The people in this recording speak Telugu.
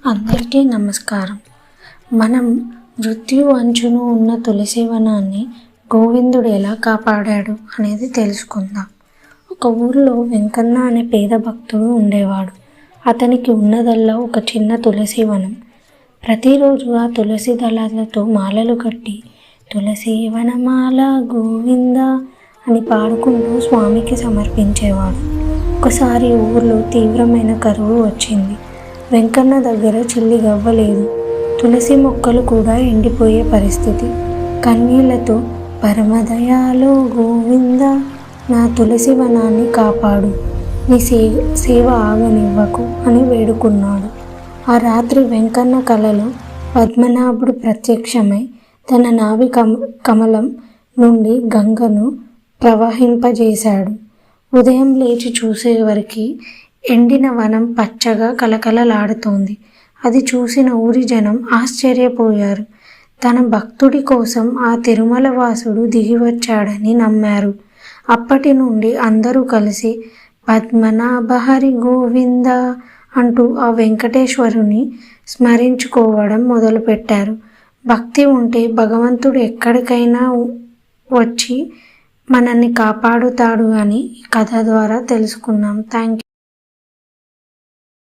అందరికీ నమస్కారం. మనం మృత్యు అంచున ఉన్న తులసి వనాన్ని గోవిందుడు ఎలా కాపాడాడు అనేది తెలుసుకుందాం. ఒక ఊరిలో వెంకన్న అనే పేద భక్తుడు ఉండేవాడు. అతనికి ఉన్నదల్లా ఒక చిన్న తులసి వనం. ప్రతిరోజు ఆ తులసి దళాలతో మాలలు కట్టి తులసి వనమాల గోవింద అని పాడుకుంటూ స్వామికి సమర్పించేవాడు. ఒకసారి ఊర్లో తీవ్రమైన కరువు వచ్చింది. వెంకన్న దగ్గర చిల్లి గవ్వలేదు. తులసి మొక్కలు కూడా ఎండిపోయే పరిస్థితి. కన్నీళ్లతో పరమదయాలో గోవింద నా తులసి వనాన్ని కాపాడు, నీ సేవ ఆగనివ్వకు అని వేడుకున్నాడు. ఆ రాత్రి వెంకన్న కలలో పద్మనాభుడు ప్రత్యక్షమై తన నాభి కమలం నుండి గంగను ప్రవహింపజేశాడు. ఉదయం లేచి చూసేవరికి ఎండిన వనం పచ్చగా కలకలలాడుతోంది. అది చూసిన ఊరి జనం ఆశ్చర్యపోయారు. తన భక్తుడి కోసం ఆ తిరుమల వాసుడు దిగివచ్చాడని నమ్మారు. అప్పటి నుండి అందరూ కలిసి పద్మనాభహరి గోవింద అంటూ ఆ వెంకటేశ్వరుని స్మరించుకోవడం మొదలుపెట్టారు. భక్తి ఉంటే భగవంతుడు ఎక్కడికైనా వచ్చి మనల్ని కాపాడుతాడు అని ఈ కథ ద్వారా తెలుసుకున్నాం. Thank you.